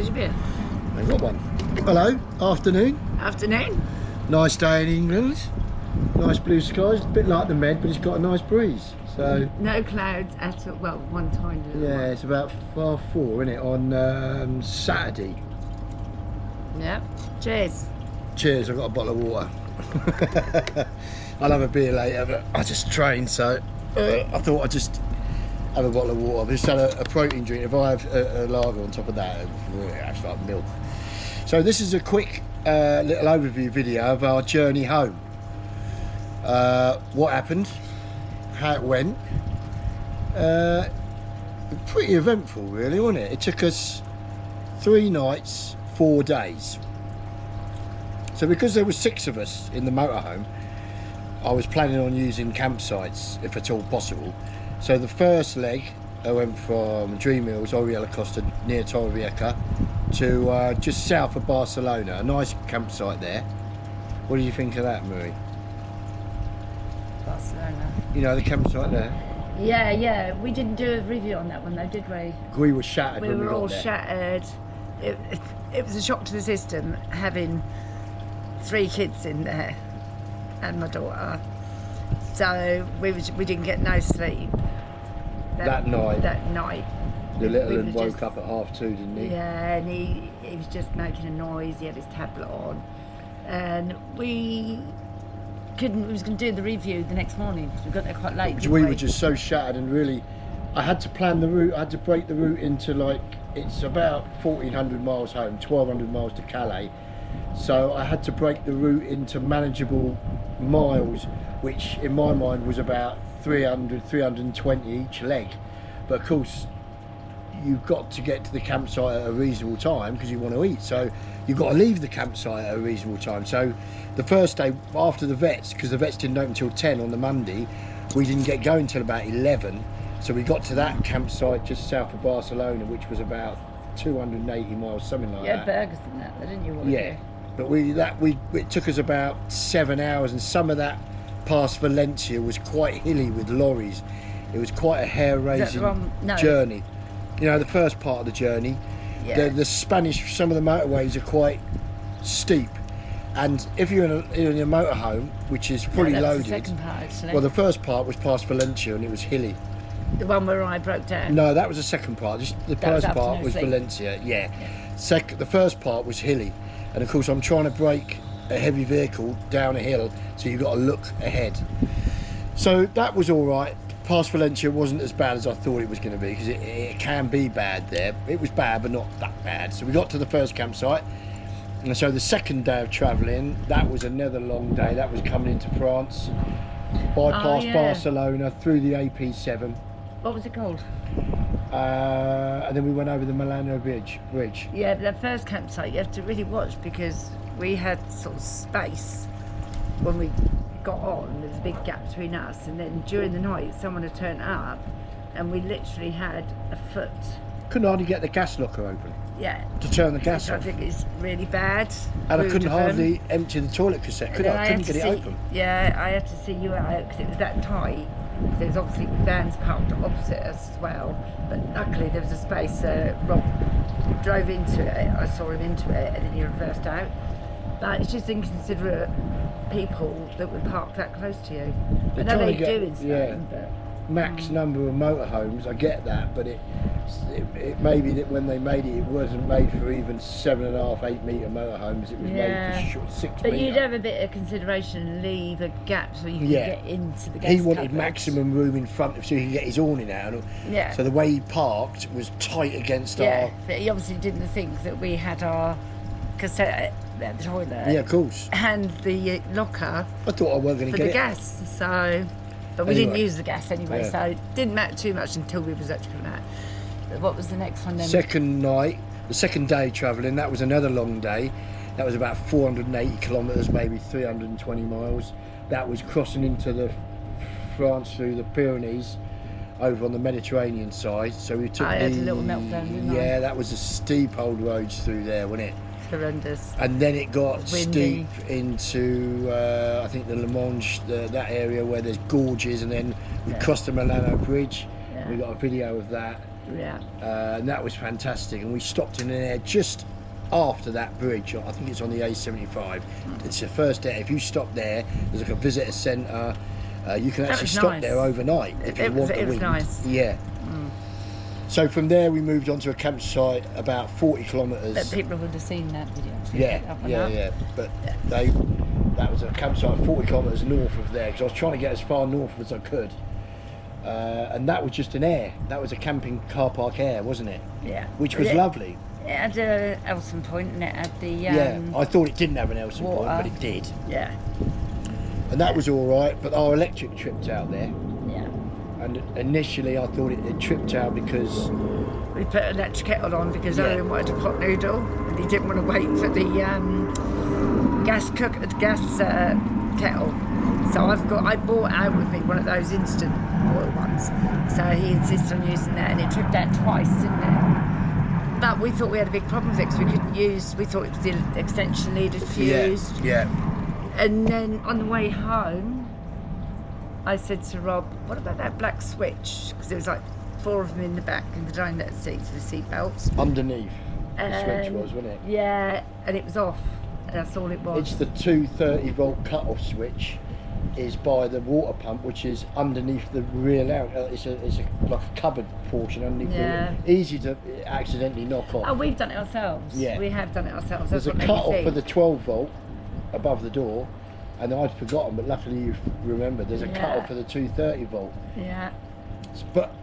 Where's your beer? I've got one. Hello, afternoon. Afternoon. Nice day in England. Nice blue skies. A bit like the Med, but it's got a nice breeze. So no clouds at all. Well, one tiny little one. it's about 4:30, isn't it, on Saturday. Yeah. Cheers. Cheers. I've got a bottle of water. I'll have a beer later, but I just trained, so I thought I'd just have a bottle of water. I've just had a protein drink. If I have a lager on top of that, it's like milk. So this is a quick little overview video of our journey home. What happened, how it went. Pretty eventful, really, wasn't it? It took us 3 nights, 4 days. So because there were 6 of us in the motorhome, I was planning on using campsites if at all possible. So the first leg, I went from Dream Hills, Oriela Costa, near Torrevieja, to just south of Barcelona. A nice campsite there. What do you think of that, Marie? Barcelona. You know, the campsite there? Yeah. We didn't do a review on that one though, did we? We were shattered when we were got all there. shattered. It was a shock to the system having 3 kids in there and my daughter. So we didn't get no sleep that night. The little one woke up at 2:30, didn't he? Yeah, and he was just making a noise. He had his tablet on, and we was going to do the review the next morning because we got there quite late. We were just so shattered, and really, I had to plan the route. I had to break the route into, like, it's about 1,400 miles home, 1,200 miles to Calais. So I had to break the route into manageable miles, which in my mind was about 300, 320 each leg. But of course, you've got to get to the campsite at a reasonable time because you want to eat. So you've got to leave the campsite at a reasonable time. So the first day after the vets, because the vets didn't open until 10 on the Monday, we didn't get going till about 11. So we got to that campsite just south of Barcelona, which was about 280 miles, something like that. You had burgers in that, didn't you? Yeah, but it took us about 7 hours, and some of that past Valencia was quite hilly with lorries. It was quite a hair-raising journey. You know, the first part of the journey, the Spanish, some of the motorways are quite steep, and if you're in a motorhome which is fully loaded, the second part, actually. Well, the first part was past Valencia and it was hilly. The one where I broke down? No, that was the second part. Just the first part was Valencia. Yeah. The first part was hilly, and of course I'm trying to brake a heavy vehicle down a hill, so you've got to look ahead. So that was all right. Past Valencia wasn't as bad as I thought it was going to be, because it can be bad there. It was bad, but not that bad. So we got to the first campsite, and so the second day of travelling, that was another long day. That was coming into France, bypassed Barcelona through the AP7. What was it called? And then we went over the Milano Bridge. Yeah, but that first campsite you have to really watch, because we had sort of space when we got on. There was a big gap between us, and then during the night someone had turned up and we literally had a foot. Couldn't hardly get the gas locker open. Yeah. To turn the gas off. I think it's really bad. And I couldn't hardly empty the toilet cassette, could I? I couldn't get it open. Yeah, I had to see you out because it was that tight. There's obviously vans parked opposite us as well, but luckily there was a space. Rob drove into it, I saw him into it, and then he reversed out. But it's just inconsiderate people that would park that close to you. I know they do in Spain, but max number of motorhomes, I get that, but it may be that when they made it, it wasn't made for even 7.5, 8 metre motorhomes. It was made for short 6 metre. But you'd have a bit of consideration and leave a gap so you could get into the guest He wanted cupboards. Maximum room in front so he could get his awning out. Yeah. So the way he parked was tight against our... but he obviously didn't think that we had our cassette at the toilet. Yeah, of course. And the locker. I thought I weren't going to get for the gas, so... But we didn't use the gas anyway, so it didn't matter too much until we was actually that. But what was the next one then? Second night, the second day travelling, that was another long day. That was about 480 kilometres, maybe 320 miles. That was crossing into France through the Pyrenees, over on the Mediterranean side. So we took I had a little meltdown, didn't I? Yeah, that was a steep old roads through there, wasn't it? Horrendous. And then it got windy. steep into I think the Le Mans, that area where there's gorges, and then we crossed the Milano Bridge. We got a video of that. Yeah. And that was fantastic. And we stopped in an area just after that bridge. I think it's on the A75. It's the first area. If you stop there, there's like a visitor centre. You can actually stop there overnight if you want the wind. It was nice. Yeah. So from there we moved on to a campsite about 40 kilometres. But people would have seen that video. Yeah. But that was a campsite 40 kilometres north of there, because I was trying to get as far north as I could. And that was just an air. That was a camping car park air, wasn't it? Yeah. Which was lovely. It had a Elson Point and it had the I thought it didn't have an Elson water. Point, but it did. Yeah. And that was all right, but our electric tripped out there. Yeah. And initially I thought it tripped out because we put an electric kettle on because Owen wanted a pot noodle and he didn't want to wait for the gas kettle. So I bought out with me one of those instant boil ones. So he insisted on using that, and it tripped out twice, didn't it? But we thought we had a big problem with it because we couldn't use. We thought it was the extension needed fused. Yeah. And then on the way home, I said to Rob, "What about that black switch?" Because there was like 4 of them in the back in the donut seats with the seat belts. Underneath the switch was, wasn't it? Yeah, and it was off. That's all it was. It's the 230 volt cut-off switch. Is by the water pump, which is underneath the rear lounge. It's like a cupboard portion underneath. Easy to accidentally knock off. Oh, we've done it ourselves. Yeah, we have done it ourselves. There's a cut-off for the 12 volt above the door, and I'd forgotten, but luckily you've remembered. There's a cut-off for the 230 volt. Yeah. But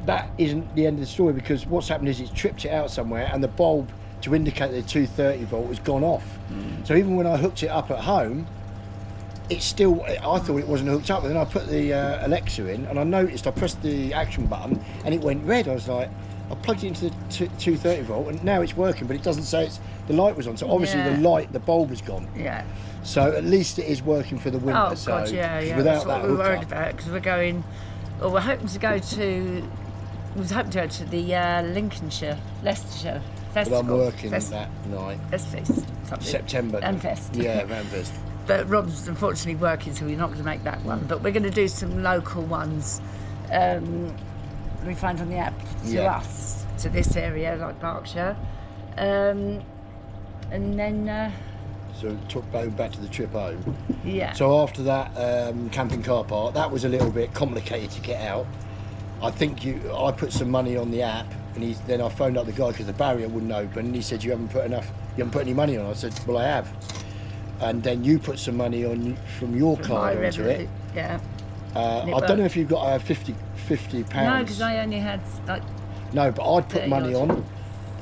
that isn't the end of the story, because what's happened is it's tripped it out somewhere, and the bulb to indicate the 230 volt has gone off. So even when I hooked it up at home, it's still, I thought it wasn't hooked up, but then I put the Alexa in and I noticed, I pressed the action button and it went red. I was like, I plugged it into the 230 volt and now it's working, but it doesn't say the light was on. So obviously the bulb has gone. Yeah. So at least it is working for the winter. Oh God, yeah. Without That's what that we were worried hookup. about, because we're hoping to go to the Leicestershire Festival. But I'm working that night. September. Ramfest. Yeah, Ramfest. But Rob's unfortunately working, so we're not going to make that one. But we're going to do some local ones we find on the app to us, to this area, like Berkshire. And then... So going back to the trip home. Yeah. So after that camping car park, that was a little bit complicated to get out. I think I put some money on the app, and then I phoned up the guy because the barrier wouldn't open, and he said, you haven't put any money on. I said, well, I have. And then you put some money on from your card onto it. Yeah. I don't know if you've got £50. No, because I only had like. No, but I'd put money on.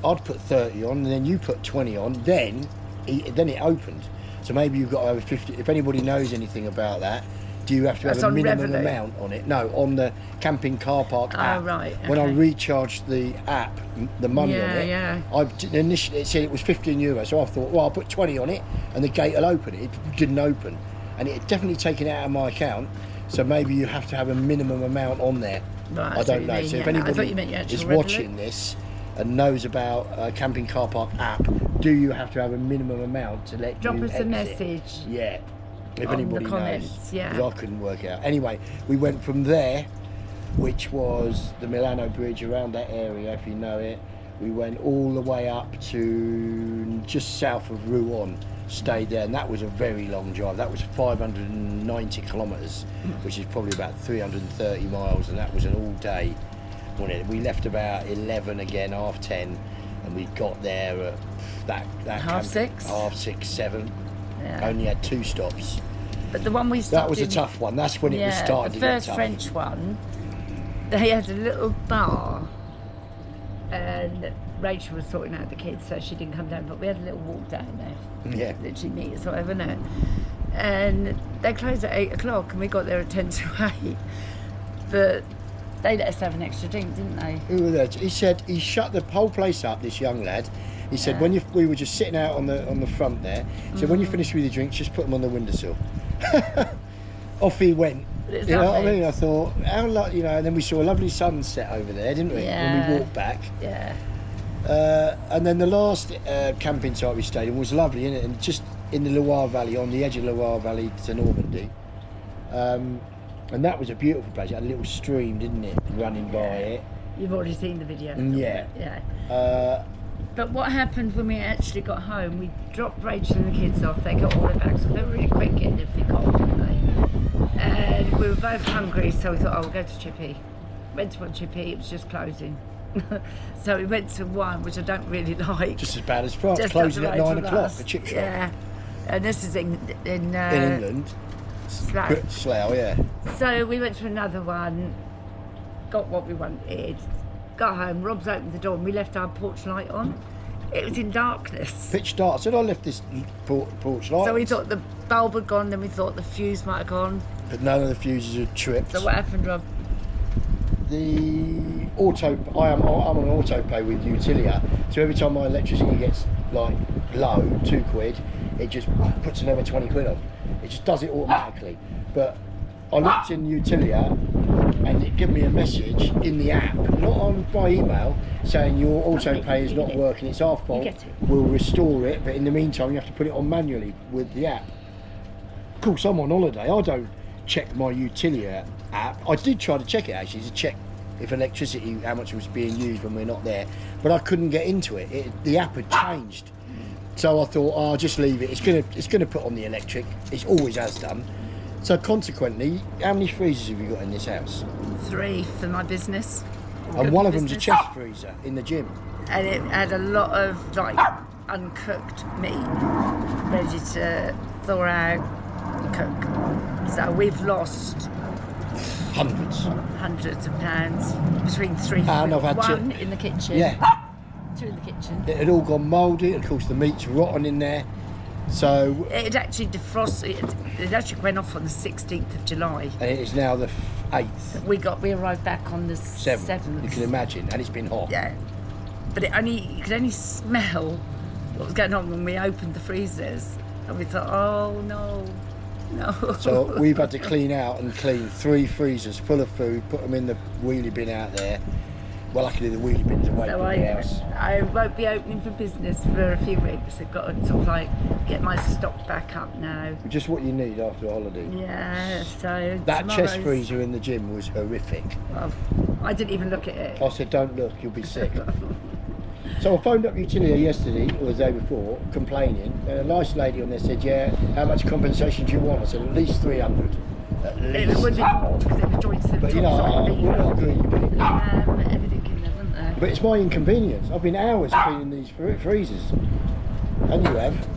I'd put 30 on, and then you put 20 on. Then it opened. So maybe you've got over 50. If anybody knows anything about that, do you have to have a minimum amount on it? No, on the camping car park app. Oh, right. Okay. When I recharged the app, the money on it, initially it said it was €15. So I thought, well, I'll put 20 on it, and the gate will open. It didn't open, and it had definitely taken it out of my account. So maybe you have to have a minimum amount on there. Right, I don't know. So if anybody is watching this and knows about a camping car park app, do you have to have a minimum amount to let drop you us exit? a message? Yeah. If on anybody the comments, knows, yeah. because I couldn't work it out. Anyway, we went from there, which was the Milano Bridge, around that area, if you know it. We went all the way up to just south of Rouen, stayed there, and that was a very long drive. That was 590 kilometres, which is probably about 330 miles, and that was an all day. We left about 11 again, 10:30, and we got there at that 6:30, 7. Yeah. Only had 2 stops. But the one we stopped that was a tough one. That's when it was started to get tough. The first French one, they had a little bar, and Rachel was sorting out the kids, so she didn't come down. But we had a little walk down there. Yeah. Literally meters or whatever, no. And they closed at 8 o'clock, and we got there at 10:50. But they let us have an extra drink, didn't they? Who were there? He said he shut the whole place up. This young lad. He said when we were just sitting out on the front there. He said when you finish with your drinks, just put them on the windowsill. Off he went. You know what I mean? I thought, how lucky, and then we saw a lovely sunset over there, didn't we? Yeah. When we walked back. Yeah. And then the last camping site we stayed in was lovely, innit? And just in the Loire Valley, on the edge of Loire Valley to Normandy. And that was a beautiful place. It had a little stream, didn't it, running by it. You've already seen the video. Yeah. Yeah. But what happened when we actually got home, we dropped Rachel and the kids off, they got all their bags off, they were really quick getting everything off, didn't they? And we were both hungry, so we thought, oh, we'll go to Chippy. Went to one Chippy, it was just closing. So we went to one, which I don't really like. Just as bad as France, Just closing up at the road 9 from o'clock, us. the chip shop. Yeah. And this is in England. Slough. Slough, yeah. So we went to another one, got what we wanted, got home, Rob's opened the door and we left our porch light on. It was in darkness. Pitch dark. So I left this porch light. So we thought the bulb had gone, then we thought the fuse might have gone. But none of the fuses had tripped. So what happened, Rob? The I'm on auto pay with Utilia, so every time my electricity gets like low, £2, it just puts another 20 quid on. It just does it automatically. But I looked in Utilia and it gave me a message in the app, not on by email, saying your auto pay is not working, it's our fault, we'll restore it, but in the meantime you have to put it on manually with the app. Of course, I'm on holiday, I don't check my Utilia app. I did try to check it actually, to check if electricity, how much was being used when we're not there, but I couldn't get into it. The app had changed. So I thought, oh, I'll just leave it. It's gonna put on the electric. It always has done. So consequently, how many freezers have you got in this house? 3 for my business. And one of them's a chest freezer in the gym. And it had a lot of like uncooked meat ready to thaw out and cook. So we've lost hundreds of pounds between 3 and I've had one in the kitchen. Yeah. 2 in the kitchen. It had all gone mouldy, and of course the meat's rotten in there. So it actually defrosted. It actually went off on the 16th of July. And it is now the 8th. We arrived back on the 7th. You can imagine, and it's been hot. Yeah, but you could only smell what was going on when we opened the freezers, and we thought, oh no. So we've had to clean out and clean 3 freezers full of food, put them in the wheelie bin out there. Well, luckily the wheelie bin's away So from the house. I won't be opening for business for a few weeks. I've got to sort of like get my stock back up now. Just what you need after a holiday. Yeah, so that chest freezer in the gym was horrific. Well, I didn't even look at it. I said, don't look, you'll be sick. So I phoned up Utilia yesterday, or the day before, complaining. And a nice lady on there said, yeah, how much compensation do you want? I said, at least 300. At least. It would be more because it was joints to the But you know, we're not greedy people. everything in there, wasn't there? But it's my inconvenience. I've been hours cleaning these freezers. And you have.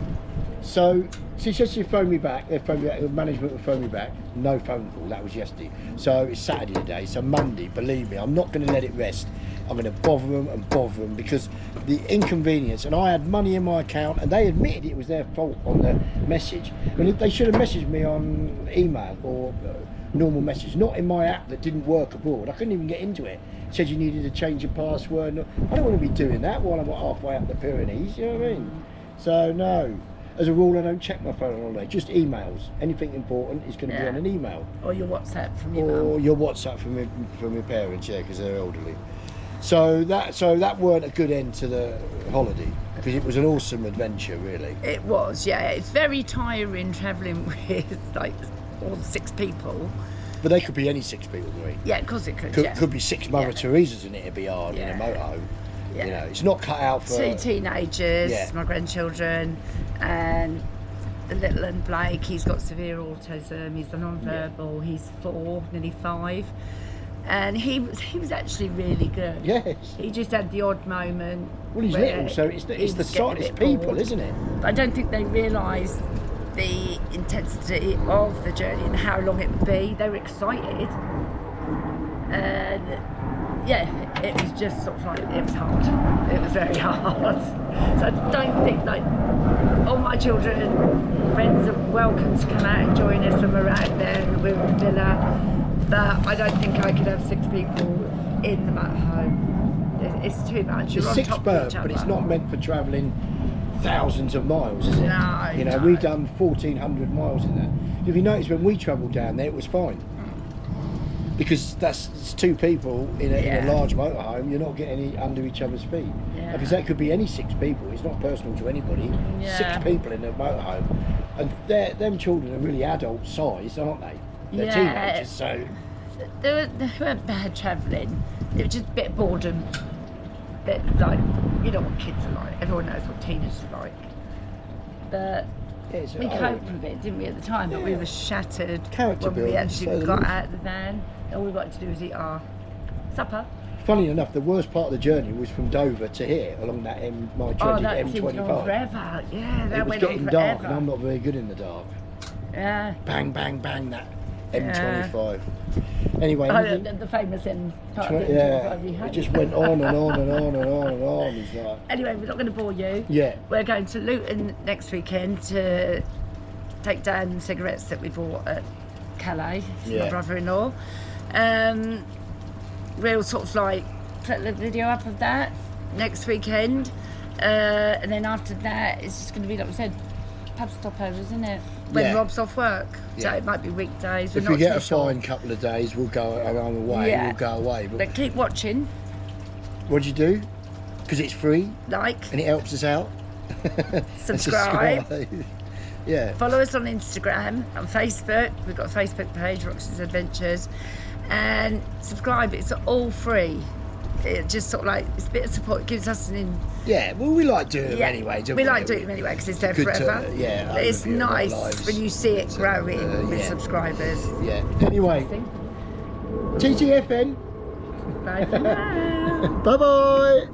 So she said she'd phone me back. They'd phone me back. The management would phone me back. No phone call. That was yesterday. So it's Saturday today. So Monday, believe me, I'm not going to let it rest. I'm going to bother them because the inconvenience, and I had money in my account and they admitted it was their fault on the message. I mean, they should have messaged me on email or normal message, not in my app that didn't work abroad. I couldn't even get into it. It said you needed to change your password. I don't want to be doing that while I'm halfway up the Pyrenees, you know what I mean? So no, as a rule I don't check my phone on holiday, just emails. Anything important is going to be on an email. Or your WhatsApp from your mum. Or your WhatsApp from your parents, yeah, because they're elderly. So that weren't a good end to the holiday, because it was an awesome adventure, really. It was, yeah. It's very tiring travelling with like all 6 people. But they could be any 6 people, Marie. Yeah, of course it could. Could be 6 Mother Teresas in it. It'd be hard in a motorhome. Yeah. You know, it's not cut out for 2 teenagers, my grandchildren, and the little one Blake. He's got severe autism. He's a non-verbal. He's 4, nearly 5. And he was actually really good. Yes. He just had the odd moment. Well, he's little, so it's the sight, it's people, bored. Isn't it? But I don't think they realised the intensity of the journey and how long it would be. They were excited. And yeah, it was just sort of like, it was hard. It was very hard. So I don't think like all my children and friends are welcome to come out and join us when we're out there in the Wirral Villa. But I don't think I could have 6 people in the motorhome. It's too much. It's 6 berths, but it's not meant for travelling thousands of miles, is it? No. You know, we've done 1,400 miles in that. If you notice, when we travelled down there, it was fine. Because it's 2 people in a large motorhome. You're not getting under each other's feet. Yeah. Because that could be any 6 people. It's not personal to anybody. Yeah. 6 people in a motorhome, and them children are really adult sized, aren't they? They're teenagers, so They weren't bad travelling. It was just a bit of boredom. Bit like, you know what kids are like. Everyone knows what teenagers are like. But we coped with it, didn't we, at the time? But we were shattered Character when we building, actually so got there is. out of the van. All we wanted to do was eat our supper. Funny enough, the worst part of the journey was from Dover to here, along that my Oh, dreaded that seemed to go on M25. forever. Yeah, that It was went on getting forever. dark, and I'm not very good in the dark. Yeah. Bang, bang, bang, that Yeah. M25. Anyway, Oh, anything- the famous part of the yeah, M25 you it hate. just went on and on and on and on and on. It's like, Anyway, we're not going to bore you. yeah, We're going to Luton next weekend to take down cigarettes that we bought at Calais for my Yeah. brother-in-law. We'll sort of like put the video up of that next weekend. And then after that, it's just going to be, like we said, pub stopovers, isn't it? When Yeah. Rob's off work. So Yeah. it might be weekdays. if We're we not get too a sure. fine couple of days, we'll go along the way. Yeah. We'll go away. But But keep watching, what do you do? Because it's free like, and it helps us out. And subscribe. Yeah. Follow us on Instagram and Facebook. We've got a Facebook page, ROXI'S Adventures, and subscribe. It's all free. It just sort of like, it's a bit of support. It gives us Yeah, well, we like doing them anyway, don't we? we like doing them anyway because it's there Good to- forever. yeah, But it's overview of our nice lives. when you see it But, growing with yeah. subscribers. Yeah. Anyway, TTFN. Bye for now. Bye bye.